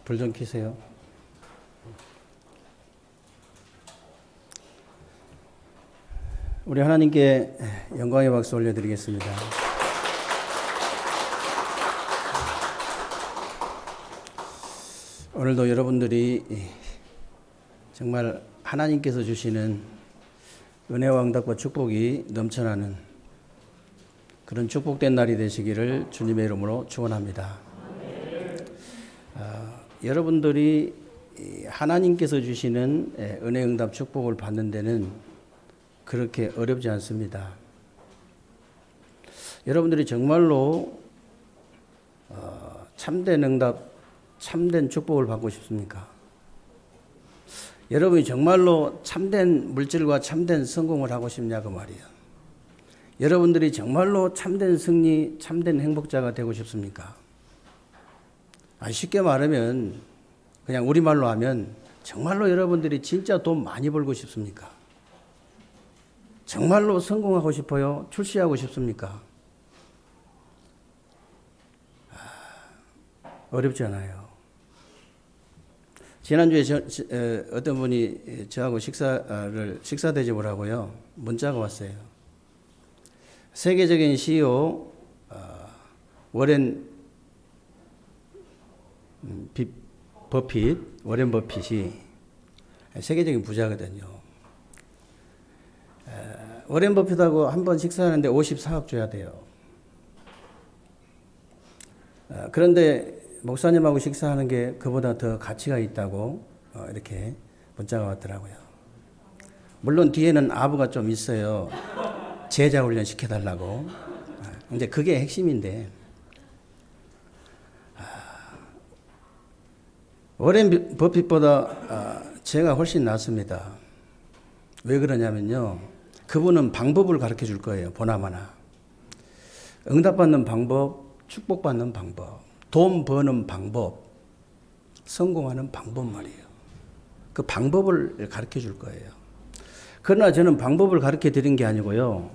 불 좀 켜세요. 우리 하나님께 영광의 박수 올려드리겠습니다. 오늘도 여러분들이 정말 하나님께서 주시는 은혜와 응답과 축복이 넘쳐나는 그런 축복된 날이 되시기를 주님의 이름으로 축원합니다. 여러분들이 하나님께서 주시는 은혜, 응답, 축복을 받는 데는 그렇게 어렵지 않습니다. 여러분들이 정말로 참된 응답, 참된 축복을 받고 싶습니까? 여러분이 정말로 참된 물질과 참된 성공을 하고 싶냐 그 말이에요. 여러분들이 정말로 참된 승리, 참된 행복자가 되고 싶습니까? 쉽게 말하면 그냥 우리말로 하면 정말로 여러분들이 진짜 돈 많이 벌고 싶습니까? 정말로 성공하고 싶어요? 출세하고 싶습니까? 어렵지 않아요. 지난주에 어떤 분이 저하고 식사 대접을 하고요. 문자가 왔어요. 세계적인 CEO 워렌 버핏이 세계적인 부자거든요. 워렌 버핏하고 한 번 식사하는데 54억 줘야 돼요. 그런데 목사님하고 식사하는 게 그보다 더 가치가 있다고 이렇게 문자가 왔더라고요. 물론 뒤에는 아부가 좀 있어요. 제자 훈련 시켜달라고. 이제 그게 핵심인데 워렌 버핏보다 제가 훨씬 낫습니다. 왜 그러냐면요. 그분은 방법을 가르쳐 줄 거예요. 보나마나. 응답받는 방법, 축복받는 방법, 돈 버는 방법, 성공하는 방법 말이에요. 그 방법을 가르쳐 줄 거예요. 그러나 저는 방법을 가르쳐 드린 게 아니고요.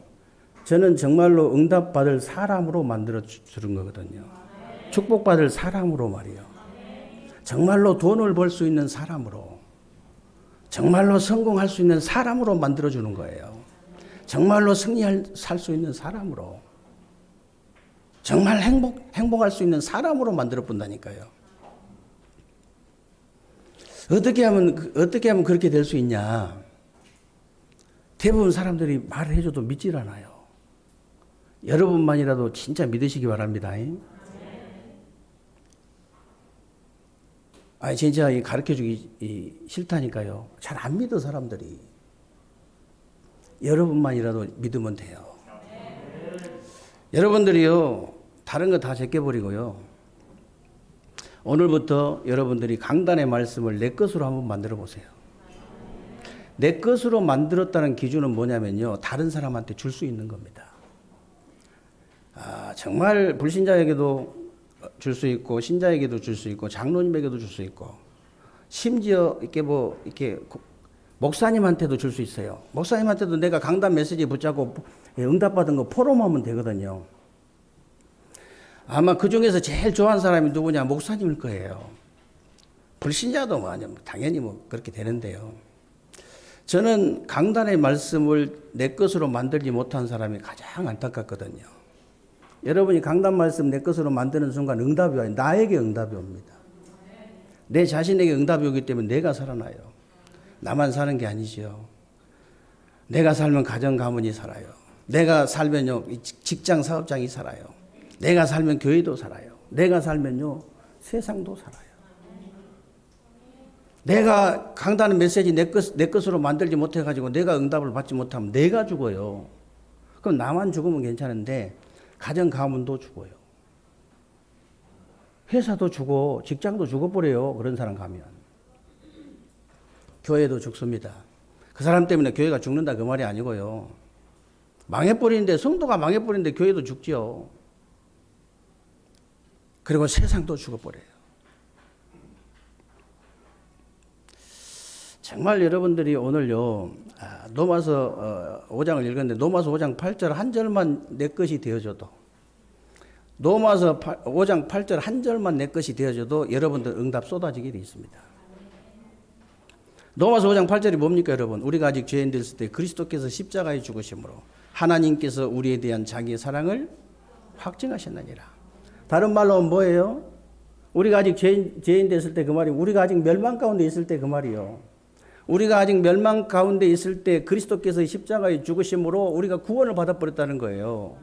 저는 정말로 응답받을 사람으로 만들어 주는 거거든요. 축복받을 사람으로 말이에요. 정말로 돈을 벌 수 있는 사람으로, 정말로 성공할 수 있는 사람으로 만들어 주는 거예요. 정말로 살 수 있는 사람으로, 정말 행복할 수 있는 사람으로 만들어 본다니까요. 어떻게 하면 그렇게 될 수 있냐? 대부분 사람들이 말을 해줘도 믿질 않아요. 여러분만이라도 진짜 믿으시기 바랍니다. 진짜 가르쳐주기 싫다니까요. 잘 안 믿어 사람들이. 여러분만이라도 믿으면 돼요. 여러분들이요, 다른 거 다 제껴버리고요. 오늘부터 여러분들이 강단의 말씀을 내 것으로 한번 만들어 보세요. 내 것으로 만들었다는 기준은 뭐냐면요. 다른 사람한테 줄 수 있는 겁니다. 정말 불신자에게도 줄 수 있고, 신자에게도 줄 수 있고, 장로님에게도 줄 수 있고, 심지어 이렇게 목사님한테도 줄 수 있어요. 목사님한테도 내가 강단 메시지 붙잡고 응답받은 거 포럼하면 되거든요. 아마 그 중에서 제일 좋아하는 사람이 누구냐? 목사님일 거예요. 불신자도 당연히 그렇게 되는데요. 저는 강단의 말씀을 내 것으로 만들지 못한 사람이 가장 안타깝거든요. 여러분이 강단 말씀 내 것으로 만드는 순간 응답이 와요. 나에게 응답이 옵니다. 내 자신에게 응답이 오기 때문에 내가 살아나요. 나만 사는 게 아니죠. 내가 살면 가정 가문이 살아요. 내가 살면요 직장 사업장이 살아요. 내가 살면 교회도 살아요. 내가 살면요 세상도 살아요. 내가 강단의 메시지 내 것으로 만들지 못해가지고 내가 응답을 받지 못하면 내가 죽어요. 그럼 나만 죽으면 괜찮은데 가정 가문도 죽어요. 회사도 죽어, 직장도 죽어버려요. 그런 사람 가면. 교회도 죽습니다. 그 사람 때문에 교회가 죽는다 그 말이 아니고요. 망해버리는데, 성도가 망해버리는데 교회도 죽죠. 그리고 세상도 죽어버려요. 정말 여러분들이 오늘요, 로마서 5장을 읽었는데 로마서 5장 8절 한 절만 내 것이 되어줘도 로마서 5장 8절 한 절만 내 것이 되어져도 여러분들 응답 쏟아지게 되어 있습니다. 로마서 5장 8절이 뭡니까 여러분? 우리가 아직 죄인 됐을 때 그리스도께서 십자가에 죽으심으로 하나님께서 우리에 대한 자기의 사랑을 확증하셨느니라. 다른 말로 뭐예요? 우리가 아직 죄인 됐을 때 그 말이 우리가 아직 멸망 가운데 있을 때 그 말이요. 우리가 아직 멸망 가운데 있을 때 그리스도께서 십자가에 죽으심으로 우리가 구원을 받아버렸다는 거예요.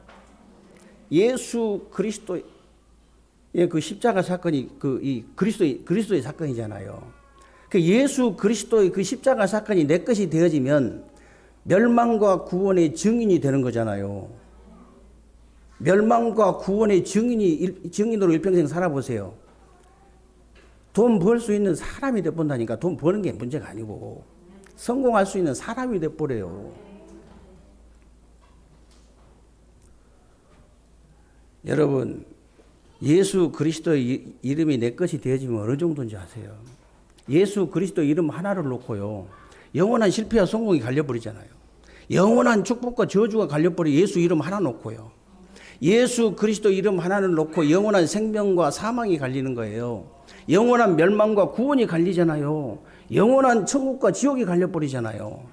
예수 그리스도의 그 십자가 사건이 이 그리스도의 사건이잖아요. 그 예수 그리스도의 그 십자가 사건이 내 것이 되어지면 멸망과 구원의 증인이 되는 거잖아요. 멸망과 구원의 증인으로 일평생 살아보세요. 돈 벌 수 있는 사람이 돼본다니까. 돈 버는 게 문제가 아니고 성공할 수 있는 사람이 돼버려요. 여러분, 예수 그리스도의 이름이 내 것이 되어지면 어느 정도인지 아세요? 예수 그리스도 이름 하나를 놓고요, 영원한 실패와 성공이 갈려버리잖아요. 영원한 축복과 저주가 갈려버리 예수 이름 하나 놓고요. 예수 그리스도 이름 하나를 놓고 영원한 생명과 사망이 갈리는 거예요. 영원한 멸망과 구원이 갈리잖아요. 영원한 천국과 지옥이 갈려버리잖아요.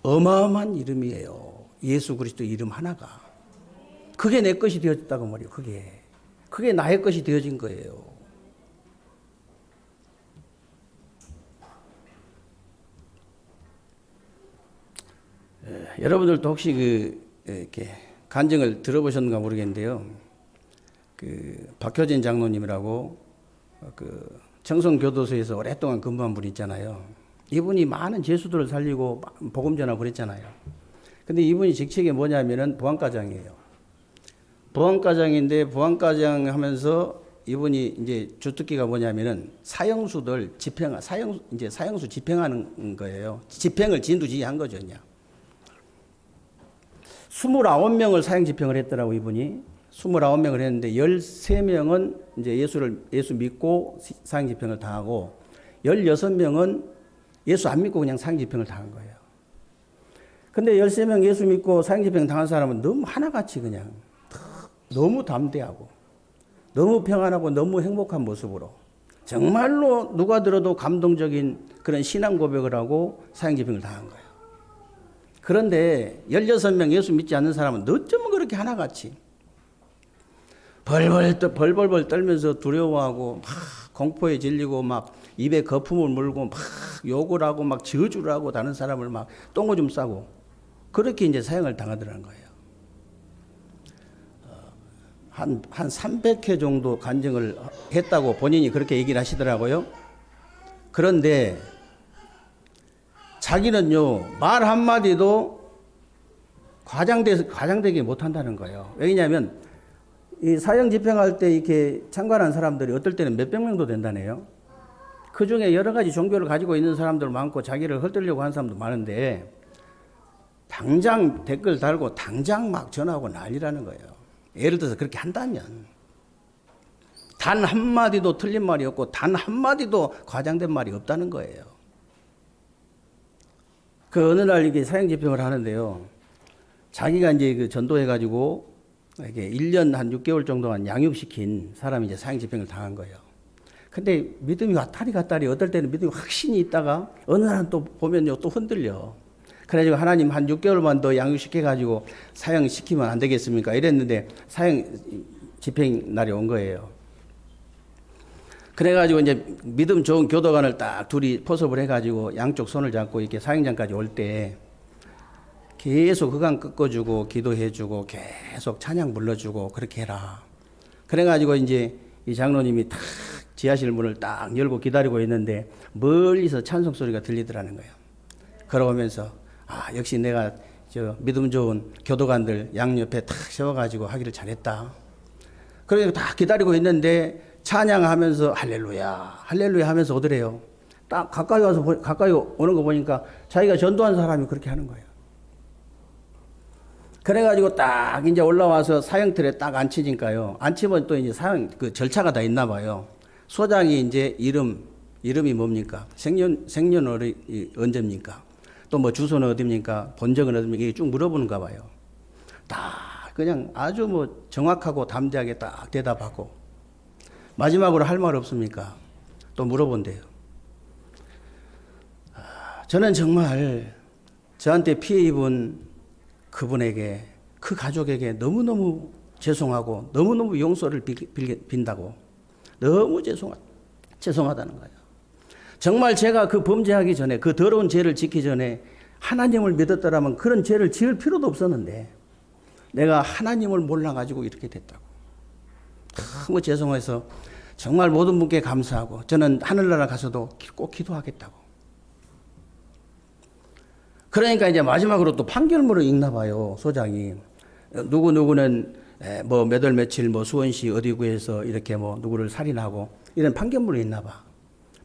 어마어마한 이름이에요. 예수 그리스도 이름 하나가. 그게 내 것이 되어졌다고 말이에요. 그게 나의 것이 되어진 거예요. 여러분들도 혹시 이렇게 간증을 들어보셨는가 모르겠는데요. 박효진 장로님이라고 청송교도소에서 오랫동안 근무한 분이 있잖아요. 이분이 많은 죄수들을 살리고 복음 전하고 그랬잖아요. 근데 이분이 직책이 뭐냐면은 보안과장이에요. 보안과장인데 보안과장 하면서 이분이 이제 주특기가 뭐냐면은 사형수들 사형수 집행하는 거예요. 집행을 진두지휘한 거죠, 그냥. 29명을 사형 집행을 했더라고, 이분이. 29명을 했는데 13명은 이제 예수 믿고 사형 집행을 당하고 16명은 예수 안 믿고 그냥 사형 집행을 당한 거예요. 근데 13명 예수 믿고 사형 집행 당한 사람은 너무 하나같이 그냥 너무 담대하고 너무 평안하고 너무 행복한 모습으로 정말로 누가 들어도 감동적인 그런 신앙 고백을 하고 사형 집행을 당한 거예요. 그런데 16명 예수 믿지 않는 사람은 어쩌면 그렇게 하나같이 벌벌 떨면서 두려워하고 막 공포에 질리고 막 입에 거품을 물고 막 욕을 하고 막 저주를 하고 다른 사람을 막 똥오줌 싸고 그렇게 이제 사형을 당하더라는 거예요. 한 300회 정도 간증을 했다고 본인이 그렇게 얘기를 하시더라고요. 그런데 자기는요, 말 한마디도 과장되게 못한다는 거예요. 왜냐하면 이 사형 집행할 때 이렇게 참관한 사람들이 어떨 때는 몇백 명도 된다네요. 그 중에 여러 가지 종교를 가지고 있는 사람들 많고 자기를 헐뜯으려고 하는 사람도 많은데 당장 댓글 달고 당장 막 전화하고 난리라는 거예요. 예를 들어서 그렇게 한다면 단 한마디도 틀린 말이 없고 단 한마디도 과장된 말이 없다는 거예요. 그 어느 날 이게 사형 집행을 하는데요. 자기가 이제 그 전도해가지고 이게 1년 한 6개월 정도만 양육시킨 사람이 이제 사형 집행을 당한 거예요. 근데 믿음이 왔다리 갔다리 어떨 때는 믿음이 확신이 있다가 어느 날 또 보면요 또 흔들려. 그래가지고 하나님 한 6개월만 더 양육시켜가지고 사형시키면 안 되겠습니까? 이랬는데 사형 집행 날이 온 거예요. 그래가지고 이제 믿음 좋은 교도관을 딱 둘이 포섭을 해가지고 양쪽 손을 잡고 이렇게 사형장까지 올 때 계속 흑암 꺾어주고 기도해주고 계속 찬양 불러주고 그렇게 해라. 그래가지고 이제 이 장로님이 탁 지하실 문을 딱 열고 기다리고 있는데 멀리서 찬송 소리가 들리더라는 거예요. 걸어오면서 역시 내가 저 믿음 좋은 교도관들 양옆에 탁 세워가지고 하기를 잘했다. 그래서 딱 기다리고 있는데 찬양하면서 할렐루야 할렐루야 하면서 오더래요. 딱 가까이 오는 거 보니까 자기가 전도한 사람이 그렇게 하는 거예요. 그래가지고 딱 이제 올라와서 사형틀에 딱 앉히니까요. 앉히면 또 이제 사형 그 절차가 다 있나 봐요. 소장이 이제 이름이 뭡니까? 생년월일이 언제입니까? 또 뭐 주소는 어디입니까? 본적은 어디입니까? 이게 쭉 물어보는가 봐요. 딱 그냥 아주 뭐 정확하고 담대하게 딱 대답하고 마지막으로 할 말 없습니까? 또 물어본대요. 저는 정말 저한테 피해 입은 그분에게 그 가족에게 너무너무 죄송하고 너무너무 용서를 빈다고 너무 죄송하다는 거예요. 정말 제가 그 범죄하기 전에 그 더러운 죄를 짓기 전에 하나님을 믿었더라면 그런 죄를 지을 필요도 없었는데 내가 하나님을 몰라가지고 이렇게 됐다고. 너무 죄송해서 정말 모든 분께 감사하고 저는 하늘나라 가서도 꼭 기도하겠다고. 그러니까 이제 마지막으로 또 판결문을 읽나 봐요, 소장이. 누구누구는 뭐 몇 월 며칠 뭐 수원시 어디 구에서 이렇게 뭐 누구를 살인하고 이런 판결문을 읽나 봐.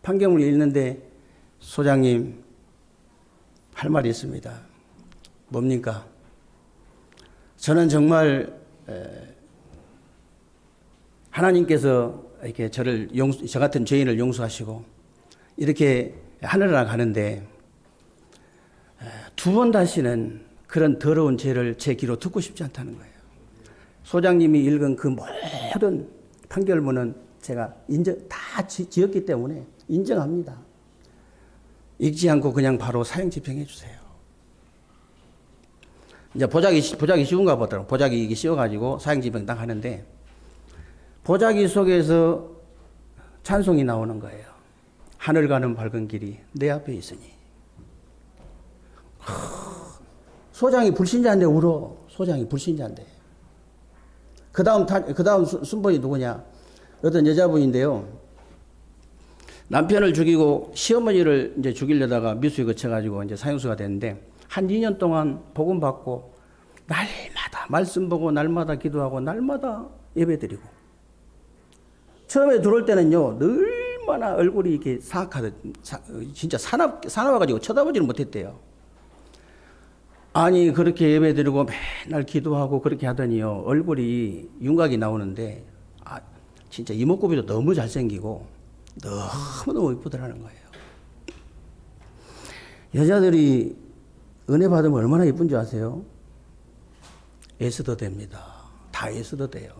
판결문을 읽는데 소장님 할 말이 있습니다. 뭡니까? 저는 정말 하나님께서 이렇게 저 같은 죄인을 용서하시고 이렇게 하늘나라 가는데 두 번 다시는 그런 더러운 죄를 제 귀로 듣고 싶지 않다는 거예요. 소장님이 읽은 그 모든 판결문은 제가 다 지었기 때문에 인정합니다. 읽지 않고 그냥 바로 사형 집행해 주세요. 이제 보자기 쉬운가 보더라고요. 보자기 이게 씌워가지고 사형 집행 딱 하는데 보자기 속에서 찬송이 나오는 거예요. 하늘 가는 밝은 길이 내 앞에 있으니. 소장이 불신자인데 울어. 소장이 불신자인데. 그 다음 순번이 누구냐? 어떤 여자분인데요. 남편을 죽이고 시어머니를 이제 죽이려다가 미수에 거쳐가지고 이제 사형수가 됐는데 한 2년 동안 복음 받고 날마다 말씀 보고 날마다 기도하고 날마다 예배드리고 처음에 들어올 때는요 얼마나 얼굴이 이렇게 사악하듯 진짜 사나워가지고 쳐다보지를 못했대요. 아니 그렇게 예배드리고 맨날 기도하고 그렇게 하더니요 얼굴이 윤곽이 나오는데 진짜 이목구비도 너무 잘생기고 너무너무 이쁘더라는 거예요. 여자들이 은혜 받으면 얼마나 이쁜 줄 아세요? 애써도 됩니다. 다 애써도 돼요.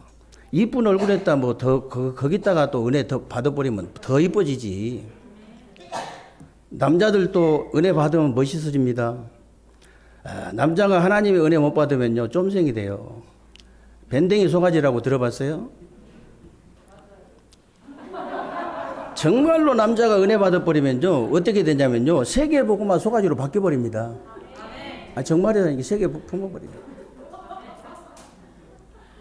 이쁜 얼굴에다 뭐 더 거기다가 또 은혜 더 받아버리면 더 이뻐지지. 남자들도 은혜 받으면 멋있어집니다. 남자가 하나님의 은혜 못 받으면요 쫌생이 돼요. 밴댕이 소가지라고 들어봤어요? 정말로 남자가 은혜 받아버리면요 어떻게 되냐면요 세계복음화 소가지로 바뀌어버립니다. 정말이라는 게 세계 품어버려요.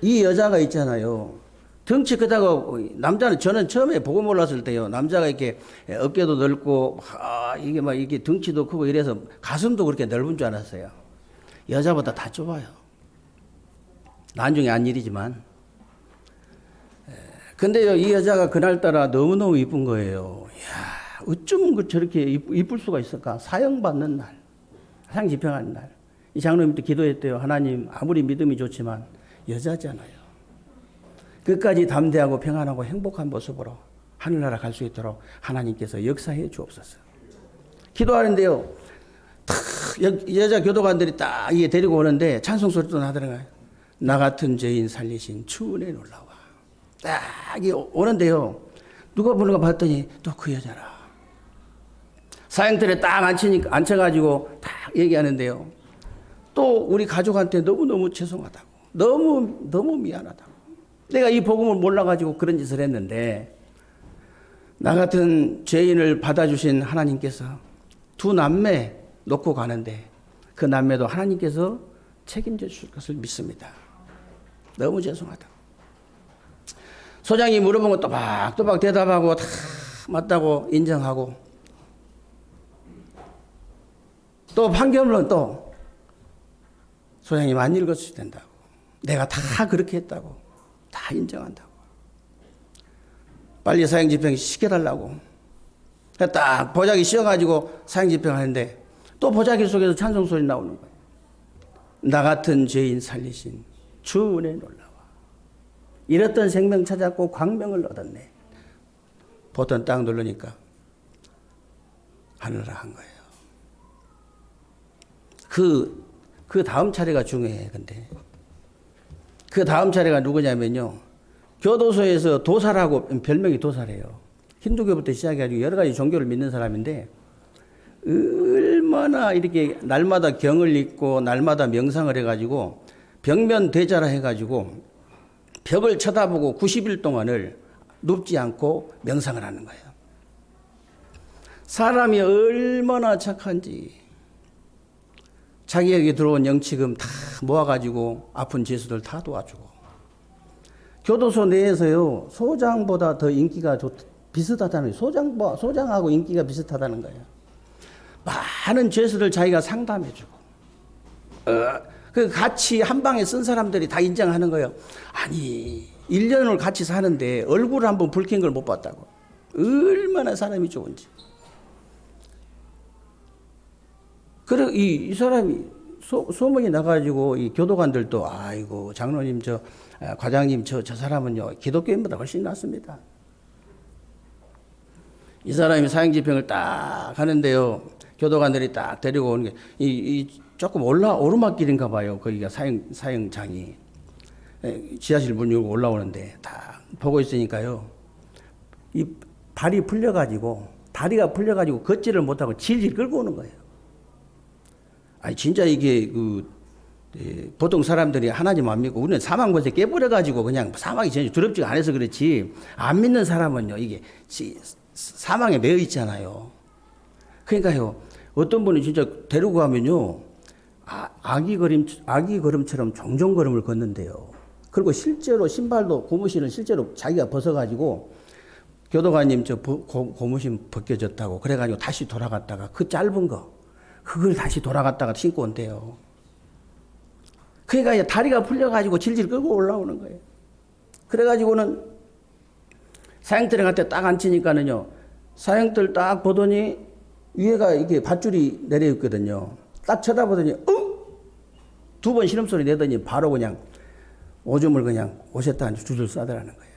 이 여자가 있잖아요. 덩치 크다가 남자는 저는 처음에 복음 올랐을 때요 남자가 이렇게 어깨도 넓고 이게 막 이게 덩치도 크고 이래서 가슴도 그렇게 넓은 줄 알았어요. 여자보다 다 좁아요. 나중에 안 일이지만. 근데요 이 여자가 그날따라 너무너무 이쁜 거예요. 이야, 어쩌면 저렇게 이쁠 수가 있을까? 사형 받는 날, 사형 집행하는 날. 이 장로님도 기도했대요. 하나님 아무리 믿음이 좋지만 여자잖아요. 끝까지 담대하고 평안하고 행복한 모습으로 하늘나라 갈 수 있도록 하나님께서 역사해 주옵소서. 기도하는데요. 여자 교도관들이 딱 이게 데리고 오는데 찬송 소리도 나더라고요. 나 같은 죄인 살리신 주 은혜 놀라와. 딱 이게 오는데요. 누가 부르는가 봤더니 또 그 여자라. 사형틀에 딱 앉혀가지고 딱 얘기하는데요. 또 우리 가족한테 너무너무 죄송하다고. 너무 미안하다고. 내가 이 복음을 몰라가지고 그런 짓을 했는데 나 같은 죄인을 받아주신 하나님께서 두 남매 놓고 가는데 그 남매도 하나님께서 책임져 주실 것을 믿습니다. 너무 죄송하다고. 소장이 물어본 거 또박또박 대답하고 다 맞다고 인정하고 또 판결문은 또 소장님 안 읽었어야 된다고. 내가 다 그렇게 했다고. 다 인정한다고. 빨리 사형 집행 시켜달라고. 딱 보자기 씌워가지고 사형 집행하는데 또 보자기 속에서 찬송 소리 나오는 거예요. 나 같은 죄인 살리신 주 은혜 놀라와. 잃었던 생명 찾았고 광명을 얻었네. 버튼 딱 누르니까 하늘나라 한 거예요. 그 다음 차례가 중요해. 근데 그 다음 차례가 누구냐면요. 교도소에서 도사라고 별명이 도사래요. 힌두교부터 시작해가지고 여러 가지 종교를 믿는 사람인데 얼마나 이렇게 날마다 경을 읽고 날마다 명상을 해가지고 벽면 대자라 해가지고 벽을 쳐다보고 90일 동안을 눕지 않고 명상을 하는 거예요. 사람이 얼마나 착한지 자기에게 들어온 영치금 다 모아가지고 아픈 죄수들 다 도와주고 교도소 내에서요 소장보다 더 인기가 비슷하다는 거예요. 소장하고 인기가 비슷하다는 거예요. 많은 죄수들 자기가 상담해주고 그 같이 한 방에 쓴 사람들이 다 인정하는 거예요. 아니 1년을 같이 사는데 얼굴을 한번 붉힌 걸 못 봤다고. 얼마나 사람이 좋은지. 그래 이 사람이 소문이 나가지고 이 교도관들도 아이고 장로님 과장님 저 사람은요 기독교인보다 훨씬 낫습니다. 이 사람이 사형집행을 딱 하는데요 교도관들이 딱 데리고 오는 게 이 조금 오르막길인가 봐요. 거기가 사형장이 지하실 문 열고 올라오는데 딱 보고 있으니까요 이 발이 풀려가지고 다리가 풀려가지고 걷지를 못하고 질질 끌고 오는 거예요. 아니 진짜 이게 보통 사람들이 하나님 안 믿고 우리는 사망 권세 깨버려가지고 그냥 사망이 전혀 두렵지가 않아서 그렇지 안 믿는 사람은요 이게 사망에 매여 있잖아요. 그러니까요 어떤 분이 진짜 데리고 가면요 아기 걸음처럼 종종걸음을 걷는데요. 그리고 실제로 신발도 고무신을 실제로 자기가 벗어가지고 교도관님 고무신 벗겨졌다고 그래가지고 다시 돌아갔다가 그 짧은 거 그걸 다시 돌아갔다가 신고 온대요. 그러니까 다리가 풀려가지고 질질 끌고 올라오는 거예요. 그래가지고는 사형들에 갔다 딱 앉히니까는요, 사형들 딱 보더니 위에가 이게 밧줄이 내려있거든요. 딱 쳐다보더니, 두 번 신음소리 내더니 바로 그냥 오줌을 그냥 오셨다는 줄을 싸더라는 거예요.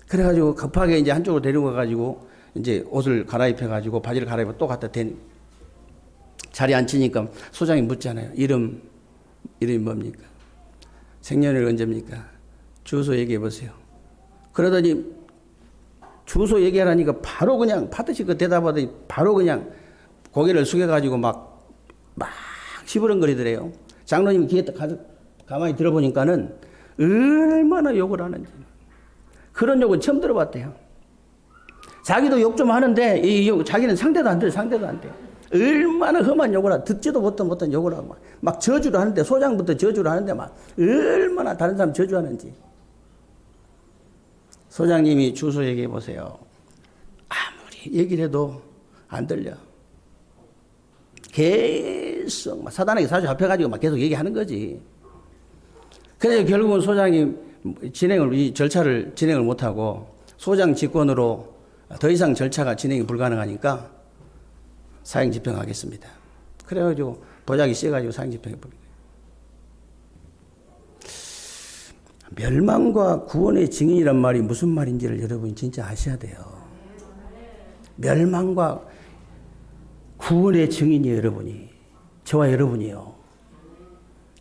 그래가지고 급하게 이제 한쪽으로 데리고 가가지고 이제 옷을 갈아입혀가지고 바지를 갈아입고 또 갖다 자리에 앉히니까 소장이 묻잖아요. 이름이 뭡니까? 생년을 언제입니까? 주소 얘기해 보세요. 그러더니 주소 얘기하라니까 바로 그냥 파듯이 그 대답하더니 바로 그냥 고개를 숙여가지고 막 시부렁거리더래요. 장로님 귀에 가만히 들어보니까는 얼마나 욕을 하는지. 그런 욕은 처음 들어봤대요. 자기도 욕 좀 하는데 자기는 상대도 안 돼요. 상대도 안 돼요. 얼마나 험한 욕을 하고 듣지도 못한 욕을 하고 막 저주를 하는데 소장부터 저주를 하는데 막 얼마나 다른 사람 저주하는지. 소장님이 주소 얘기해 보세요. 아무리 얘기를 해도 안 들려. 계속 막 사단에게 사주 잡혀가지고 막 계속 얘기하는 거지. 그래서 결국은 소장이 이 절차를 진행을 못하고 소장 직권으로 더 이상 절차가 진행이 불가능하니까 사형 집행하겠습니다. 그래가지고 보자기 씌어가지고 사형 집행해버린 거예요. 멸망과 구원의 증인이란 말이 무슨 말인지를 여러분이 진짜 아셔야 돼요. 멸망과 구원의 증인이에요, 여러분이. 저와 여러분이요.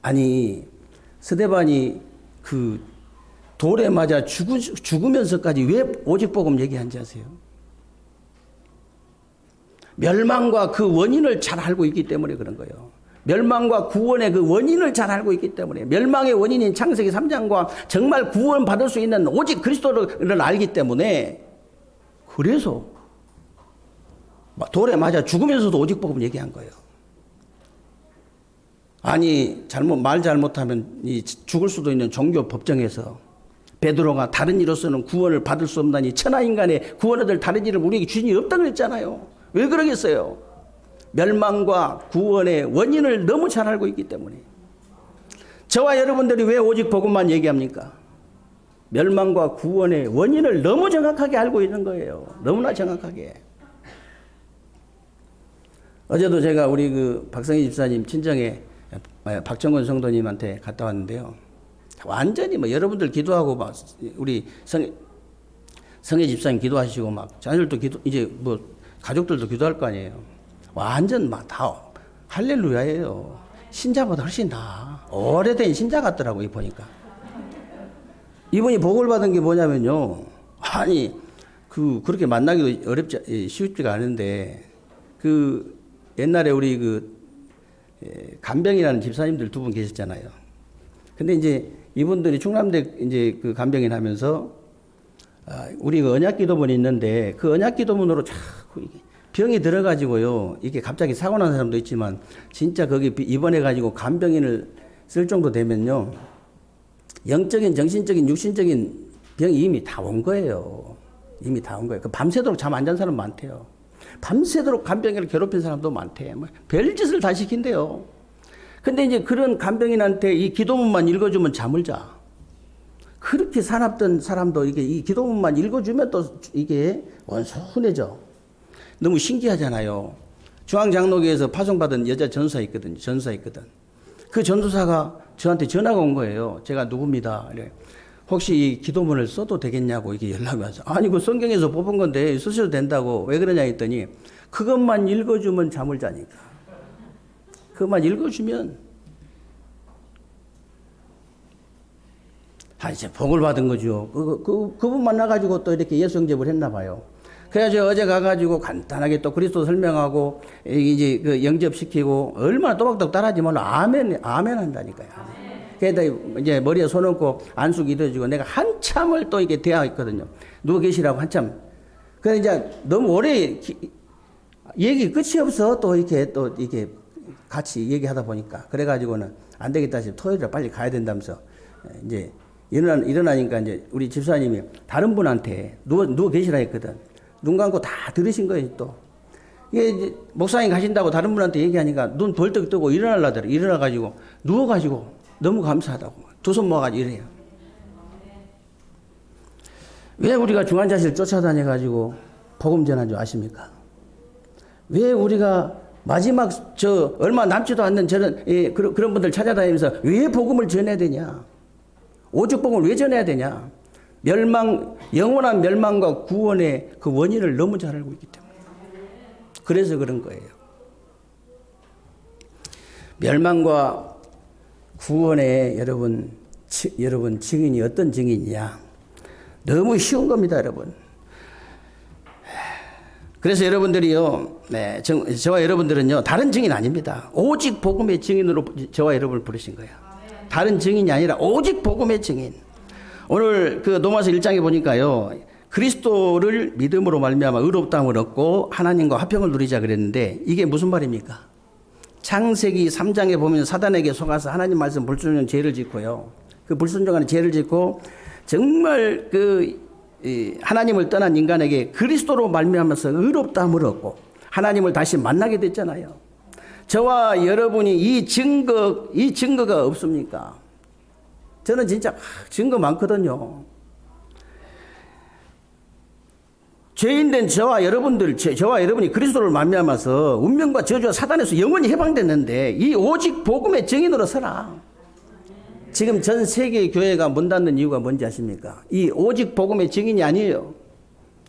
아니, 스데반이 그 돌에 맞아 죽으면서까지 왜 오직 복음 얘기한지 아세요? 멸망과 그 원인을 잘 알고 있기 때문에 그런 거예요. 멸망과 구원의 그 원인을 잘 알고 있기 때문에 멸망의 원인인 창세기 3장과 정말 구원받을 수 있는 오직 그리스도를 알기 때문에 그래서 돌에 맞아 죽으면서도 오직 복음 얘기한 거예요. 아니 말 잘못하면 죽을 수도 있는 종교 법정에서 베드로가 다른 이로서는 구원을 받을 수 없나니 천하인간의 구원을 얻을 다른 일을 우리에게 주신이 없다고 했잖아요. 왜 그러겠어요? 멸망과 구원의 원인을 너무 잘 알고 있기 때문에. 저와 여러분들이 왜 오직 복음만 얘기합니까? 멸망과 구원의 원인을 너무 정확하게 알고 있는 거예요. 너무나 정확하게. 어제도 제가 우리 그 박성희 집사님 친정에 박정건 성도님한테 갔다 왔는데요. 완전히 여러분들 기도하고 막 우리 성혜 집사님 기도하시고 막 자녀들도 이제 가족들도 기도할 거 아니에요. 완전 막 다 할렐루야예요. 신자보다 훨씬 나아. 오래된 신자 같더라고요, 보니까. 이분이 복을 받은 게 뭐냐면요. 아니, 그렇게 만나기도 쉽지가 않은데, 옛날에 우리 간병이라는 집사님들 두 분 계셨잖아요. 근데 이제 이분들이 충남대 이제 간병인 하면서, 우리 언약 기도문이 있는데, 그 언약 기도문으로 자꾸 병이 들어가지고요. 이게 갑자기 사고 난 사람도 있지만, 진짜 거기 입원해가지고 간병인을 쓸 정도 되면요. 영적인, 정신적인, 육신적인 병이 이미 다 온 거예요. 이미 다 온 거예요. 밤새도록 잠 안 잔 사람 많대요. 밤새도록 간병인을 괴롭힌 사람도 많대. 별짓을 다 시킨대요. 근데 이제 그런 간병인한테 이 기도문만 읽어주면 잠을 자. 그렇게 사납던 사람도 이 기도문만 읽어주면 또 이게 원순해져. 너무 신기하잖아요. 중앙장로교에서 파송받은 여자 전도사 있거든. 그 전도사가 저한테 전화가 온 거예요. 제가 누굽니다. 혹시 이 기도문을 써도 되겠냐고 이게 연락이 와서. 아니, 그 성경에서 뽑은 건데 쓰셔도 된다고. 왜 그러냐 했더니 그것만 읽어주면 잠을 자니까. 그것만 읽어주면. 이제 복을 받은 거죠. 그분 만나가지고 또 이렇게 예수 영접을 했나 봐요. 그래가지고 어제 가가지고 간단하게 또 그리스도 설명하고 이제 영접시키고 얼마나 또박또박 따라하지 몰라. 아멘 한다니까요. 그래다 이제 머리에 손 얹고 안수 기도해주고 내가 한참을 또 이게 대화했거든요. 누워 계시라고 한참. 그래서 이제 너무 오래 얘기 끝이 없어. 또 이렇게 같이 얘기하다 보니까. 그래가지고는 안 되겠다 싶어 토요일에 빨리 가야 된다면서 이제 일어나니까 이제 우리 집사님이 다른 분한테 누워 계시라 했거든. 눈 감고 다 들으신 거예요, 또. 이게 이제 목사님 가신다고 다른 분한테 얘기하니까 눈 벌떡 뜨고 일어나려더라. 일어나가지고 누워가지고 너무 감사하다고. 두 손 모아가지고 이래요. 왜 우리가 중환자실 쫓아다녀가지고 복음 전한 줄 아십니까? 왜 우리가 마지막 얼마 남지도 않는 그런 분들 찾아다니면서 왜 복음을 전해야 되냐? 오직 복음을 왜 전해야 되냐? 영원한 멸망과 구원의 그 원인을 너무 잘 알고 있기 때문에. 그래서 그런 거예요. 멸망과 구원의 여러분 증인이 어떤 증인이냐? 너무 쉬운 겁니다, 여러분. 그래서 여러분들이요, 저와 여러분들은요, 다른 증인 아닙니다. 오직 복음의 증인으로 저와 여러분을 부르신 거예요. 다른 증인이 아니라 오직 복음의 증인. 오늘 로마서 1장에 보니까요, 그리스도를 믿음으로 말미암아 의롭다함을 얻고 하나님과 화평을 누리자 그랬는데 이게 무슨 말입니까? 창세기 3장에 보면 사단에게 속아서 하나님 말씀 불순종한 죄를 짓고요. 그 불순종하는 죄를 짓고 정말 하나님을 떠난 인간에게 그리스도로 말미암아서 의롭다함을 얻고 하나님을 다시 만나게 됐잖아요. 저와 여러분이 이 증거가 없습니까? 저는 진짜 증거 많거든요. 죄인된 저와 여러분이 그리스도를 말미암아서 운명과 저주와 사단에서 영원히 해방됐는데 이 오직 복음의 증인으로 서라. 지금 전 세계 교회가 문 닫는 이유가 뭔지 아십니까? 이 오직 복음의 증인이 아니에요.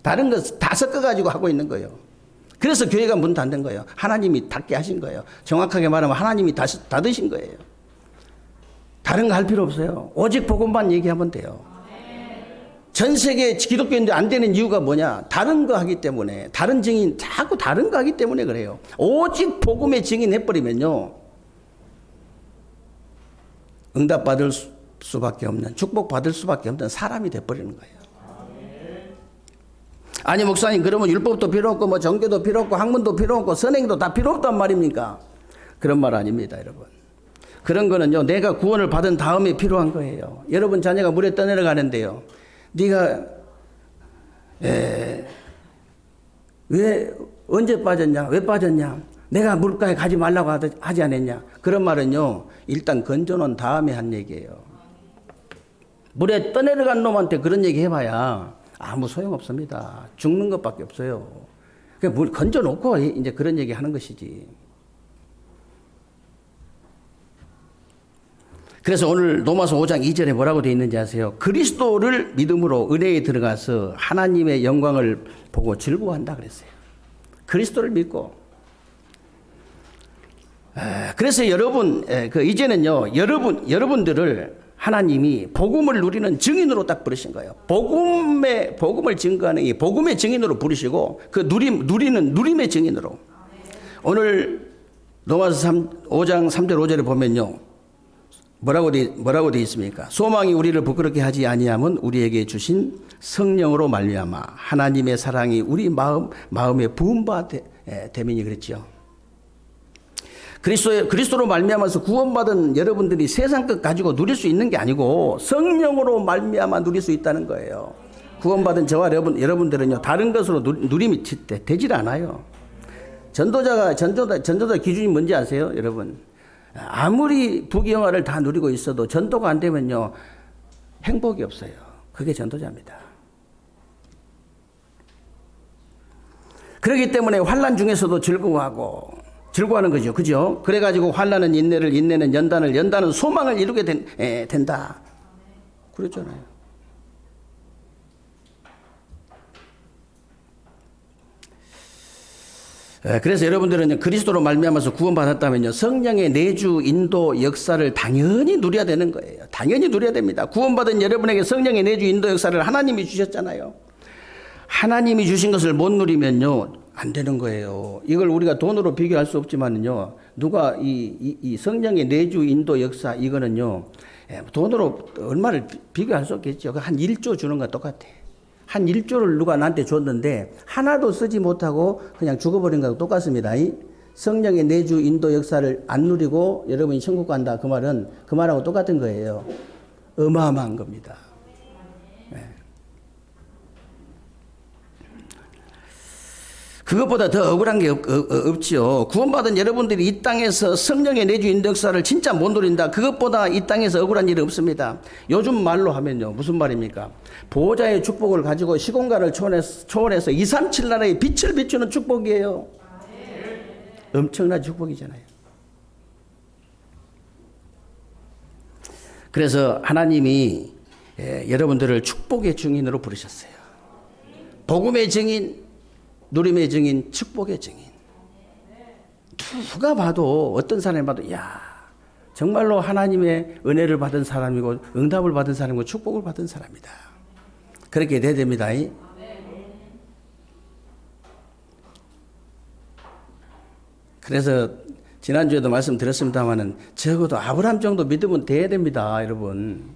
다른 것 다 섞어가지고 하고 있는 거예요. 그래서 교회가 문 닫는 거예요. 하나님이 닫게 하신 거예요. 정확하게 말하면 하나님이 닫으신 거예요. 다른 거 할 필요 없어요. 오직 복음만 얘기하면 돼요. 전 세계 기독교인들 안 되는 이유가 뭐냐? 다른 거 하기 때문에, 다른 증인, 자꾸 다른 거 하기 때문에 그래요. 오직 복음의 증인 해버리면요, 응답받을 수밖에 없는, 축복받을 수밖에 없는 사람이 돼버리는 거예요. 아니, 목사님, 그러면 율법도 필요 없고, 정교도 필요 없고, 학문도 필요 없고, 선행도 다 필요 없단 말입니까? 그런 말 아닙니다, 여러분. 그런 거는요, 내가 구원을 받은 다음에 필요한 거예요. 여러분 자녀가 물에 떠내려가는데요, 네가 왜 언제 빠졌냐? 왜 빠졌냐? 내가 물가에 가지 말라고 하지 않았냐? 그런 말은요, 일단 건져놓은 다음에 한 얘기예요. 물에 떠내려간 놈한테 그런 얘기 해봐야 아무 소용없습니다. 죽는 것밖에 없어요. 그냥 물 건져놓고 이제 그런 얘기 하는 것이지. 그래서 오늘 로마서 5장 2절에 뭐라고 되어 있는지 아세요? 그리스도를 믿음으로 은혜에 들어가서 하나님의 영광을 보고 즐거워한다 그랬어요. 그리스도를 믿고. 그래서 여러분, 이제는요, 여러분들을 하나님이 복음을 누리는 증인으로 딱 부르신 거예요. 복음을 증거하는 이 복음의 증인으로 부르시고 그 누림의 증인으로. 오늘 로마서 5장 3절 5절에 보면요. 뭐라고 돼 있습니까? 소망이 우리를 부끄럽게 하지 아니함은 우리에게 주신 성령으로 말미암아 하나님의 사랑이 우리 마음에 부은 바 되민이 그랬죠. 그리스도로 말미암아서 구원받은 여러분들이 세상 것 가지고 누릴 수 있는 게 아니고 성령으로 말미암아 누릴 수 있다는 거예요. 구원받은 저와 여러분들은요 다른 것으로 누림이 되질 않아요. 전도자 기준이 뭔지 아세요, 여러분? 아무리 부귀영화를 다 누리고 있어도 전도가 안 되면요 행복이 없어요. 그게 전도자입니다. 그렇기 때문에 환난 중에서도 즐거워하는 거죠. 그죠? 그래가지고 환난은 인내를, 인내는 연단을, 연단은 소망을 이루게 된다. 그랬잖아요. 그래서 여러분들은 그리스도로 말미암아서 구원받았다면요 성령의 내주, 인도, 역사를 당연히 누려야 되는 거예요. 당연히 누려야 됩니다. 구원받은 여러분에게 성령의 내주, 인도, 역사를 하나님이 주셨잖아요. 하나님이 주신 것을 못 누리면요 안 되는 거예요. 이걸 우리가 돈으로 비교할 수 없지만은요 누가 이 성령의 내주, 인도, 역사 이거는요 돈으로 얼마를 비교할 수 없겠죠. 한 1조 주는 거 똑같아. 한 1조를 누가 나한테 줬는데 하나도 쓰지 못하고 그냥 죽어버린 거하고 똑같습니다. 성령의 내주, 인도, 역사를 안 누리고 여러분이 천국 간다. 그 말하고 똑같은 거예요. 어마어마한 겁니다. 네. 그것보다 더 억울한 게 없지요. 구원받은 여러분들이 이 땅에서 성령의 내주, 인도, 역사를 진짜 못 누린다. 그것보다 이 땅에서 억울한 일은 없습니다. 요즘 말로 하면요. 무슨 말입니까? 보호자의 축복을 가지고 시공간을 초월해서 237 나라의 빛을 비추는 축복이에요. 엄청난 축복이잖아요. 그래서 하나님이 여러분들을 축복의 증인으로 부르셨어요. 복음의 증인, 누림의 증인, 축복의 증인. 누가 봐도 어떤 사람이 봐도 야 정말로 하나님의 은혜를 받은 사람이고 응답을 받은 사람이고 축복을 받은 사람이다. 그렇게 돼야 됩니다. 그래서 지난주에도 말씀드렸습니다마는 적어도 아브라함 정도 믿으면 돼야 됩니다. 여러분.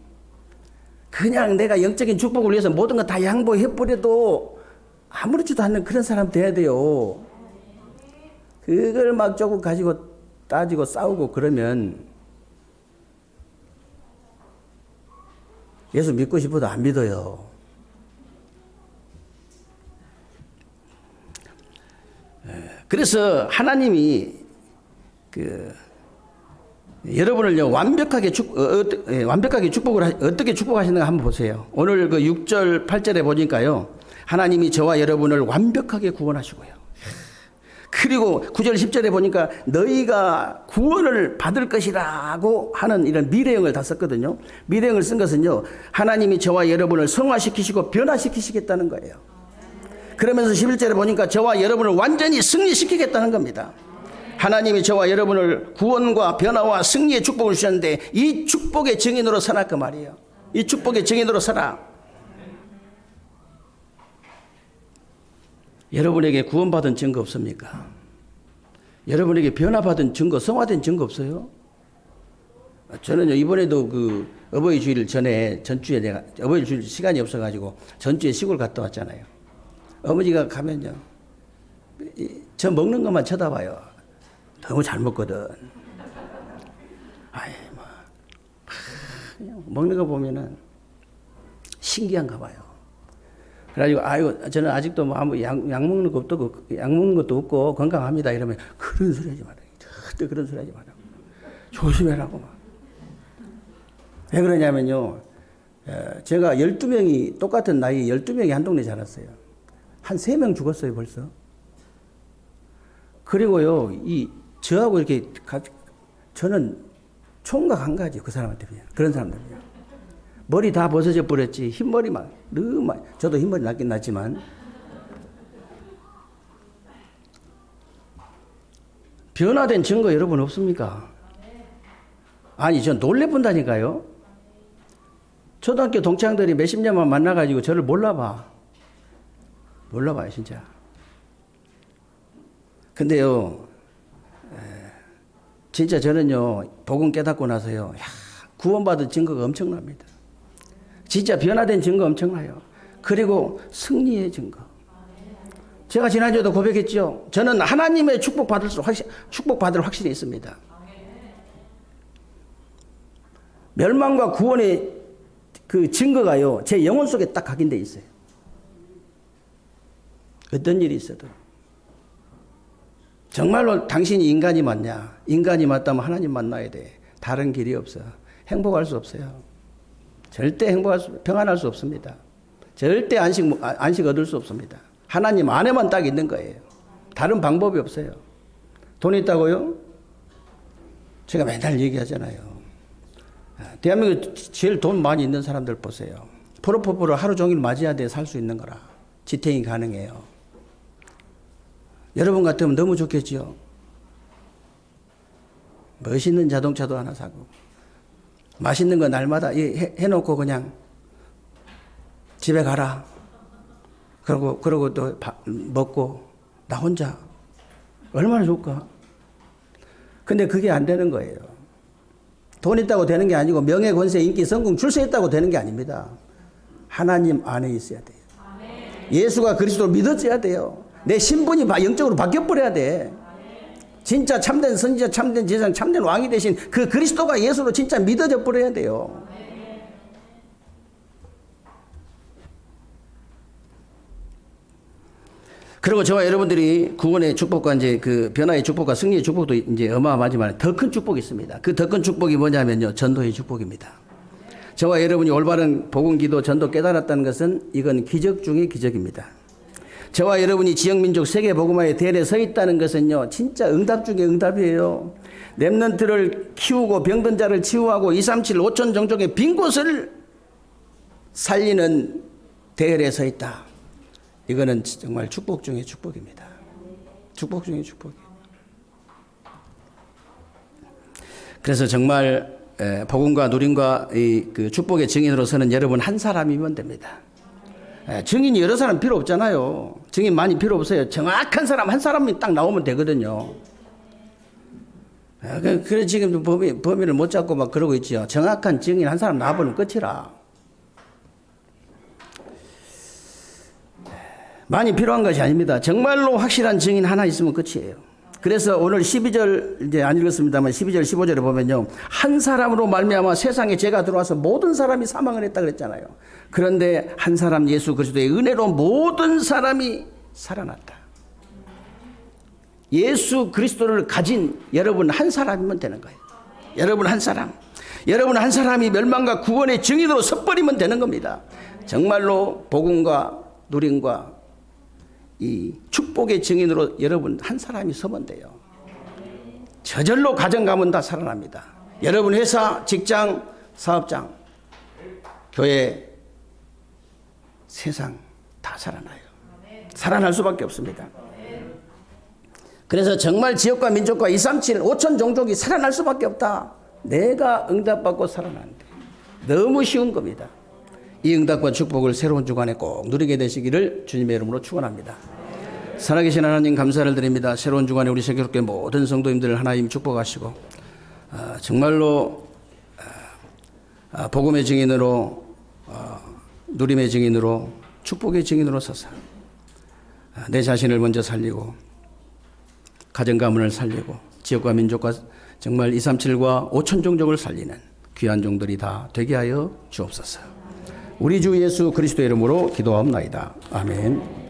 그냥 내가 영적인 축복을 위해서 모든 거 다 양보해버려도 아무렇지도 않는 그런 사람 돼야 돼요. 그걸 막 조금 가지고 따지고 싸우고 그러면 예수 믿고 싶어도 안 믿어요. 그래서 하나님이 여러분을요 완벽하게 축복을 어떻게 축복하시는가 한번 보세요. 오늘 그 6절 8절에 보니까요 하나님이 저와 여러분을 완벽하게 구원하시고요. 그리고 9절 10절에 보니까 너희가 구원을 받을 것이라고 하는 이런 미래형을 다 썼거든요. 미래형을 쓴 것은요 하나님이 저와 여러분을 성화시키시고 변화시키시겠다는 거예요. 그러면서 11절에 보니까 저와 여러분을 완전히 승리시키겠다는 겁니다. 하나님이 저와 여러분을 구원과 변화와 승리의 축복을 주셨는데 이 축복의 증인으로 서라 그 말이에요. 이 축복의 증인으로 서라. 여러분에게 구원받은 증거 없습니까? 여러분에게 변화받은 증거, 성화된 증거 없어요? 저는요 이번에도 그 어버이 주일 전에 전주에 내가 어버이 주일 시간이 없어가지고 전주에 시골 갔다 왔잖아요. 어머니가 가면요 저 먹는 것만 쳐다봐요. 너무 잘 먹거든. 아이 뭐 그냥 먹는 거 보면은 신기한가 봐요. 그래가지고 아유 저는 아직도 뭐 아무 약 먹는 것도 없고 건강합니다 이러면 그런 소리 하지 마라. 절대 그런 소리 하지 마라. 조심해라고 막. 왜 그러냐면요 제가 12명이 똑같은 나이 12명이 한 동네 자랐어요. 한 3명 죽었어요 벌써. 그리고요 저하고 이렇게 저는 총각 한 가지 그 사람한테 그런 사람들이요. 머리 다 벗어져 버렸지 흰머리만 너무 저도 흰머리 났긴 났지만 변화된 증거 여러분 없습니까? 아니 전 놀래본다니까요. 초등학교 동창들이 몇십 년만 만나가지고 저를 몰라봐요, 진짜. 근데요, 진짜 저는요, 복음 깨닫고 나서요, 구원받은 증거가 엄청납니다. 진짜 변화된 증거 엄청나요. 그리고 승리의 증거. 제가 지난주에도 고백했죠. 저는 하나님의 축복받을 확신이 있습니다. 멸망과 구원의 그 증거가요, 제 영혼 속에 딱 각인되어 있어요. 어떤 일이 있어도. 정말로 당신이 인간이 맞냐? 인간이 맞다면 하나님 만나야 돼. 다른 길이 없어. 행복할 수 없어요. 절대 평안할 수 없습니다. 절대 안식 얻을 수 없습니다. 하나님 안에만 딱 있는 거예요. 다른 방법이 없어요. 돈 있다고요? 제가 맨날 얘기하잖아요. 대한민국 제일 돈 많이 있는 사람들 보세요. 프로포폴을 하루 종일 맞아야 돼 살 수 있는 거라. 지탱이 가능해요. 여러분 같으면 너무 좋겠지요. 멋있는 자동차도 하나 사고 맛있는 거 날마다 해놓고 그냥 집에 가라. 그러고 또 먹고 나 혼자 얼마나 좋을까? 근데 그게 안 되는 거예요. 돈 있다고 되는 게 아니고 명예, 권세, 인기, 성공, 출세했다고 되는 게 아닙니다. 하나님 안에 있어야 돼요. 예수가 그리스도를 믿어져야 돼요. 내 신분이 영적으로 바뀌어버려야 돼. 진짜 참된 선지자, 참된 제사장, 참된 왕이 되신 그 그리스도가 예수로 진짜 믿어져 버려야 돼요. 그리고 저와 여러분들이 구원의 축복과 이제 그 변화의 축복과 승리의 축복도 이제 어마어마하지만 더 큰 축복이 있습니다. 그 더 큰 축복이 뭐냐면요, 전도의 축복입니다. 저와 여러분이 올바른 복음, 기도, 전도 깨달았다는 것은 이건 기적 중의 기적입니다. 저와 여러분이 지역민족 세계 복음화의 대열에 서 있다는 것은요, 진짜 응답 중의 응답이에요. 렘넌트를 키우고 병든 자를 치유하고 237, 5천 종족의 빈 곳을 살리는 대열에 서 있다. 이거는 정말 축복 중의 축복입니다. 축복 중의 축복이에요. 그래서 정말 복음과 누림과 그 축복의 증인으로 서는 여러분 한 사람이면 됩니다. 증인이 여러 사람 필요 없잖아요. 증인 많이 필요 없어요. 정확한 사람 한 사람이 딱 나오면 되거든요. 그래 지금 범인을 못 잡고 막 그러고 있지요. 정확한 증인 한 사람 나와보면 끝이라. 많이 필요한 것이 아닙니다. 정말로 확실한 증인 하나 있으면 끝이에요. 그래서 오늘 12절 이제 안 읽었습니다만 12절 15절에 보면요, 한 사람으로 말미암아 세상에 죄가 들어와서 모든 사람이 사망을 했다 그랬잖아요. 그런데 한 사람 예수 그리스도의 은혜로 모든 사람이 살아났다. 예수 그리스도를 가진 여러분 한 사람이면 되는 거예요. 여러분 한 사람이 멸망과 구원의 증인으로 섰버리면 되는 겁니다. 정말로 복음과 누림과 이 축복의 증인으로 여러분 한 사람이 서면 돼요. 저절로 가정 가문 다 살아납니다. 여러분 회사, 직장, 사업장, 교회, 세상 다 살아나요. 살아날 수밖에 없습니다. 그래서 정말 지역과 민족과 237, 5천 종족이 살아날 수밖에 없다. 내가 응답받고 살아나는데 너무 쉬운 겁니다. 이 응답과 축복을 새로운 주간에 꼭 누리게 되시기를 주님의 이름으로 축원합니다. 살아계신 하나님 감사를 드립니다. 새로운 주간에 우리 세계롭게 모든 성도님들을 하나님 축복하시고 정말로 복음의 증인으로 누림의 증인으로 축복의 증인으로 서서 내 자신을 먼저 살리고 가정 가문을 살리고 지역과 민족과 정말 237과 5천 종족을 살리는 귀한 종들이 다 되게 하여 주옵소서. 우리 주 예수 그리스도의 이름으로 기도하옵나이다. 아멘.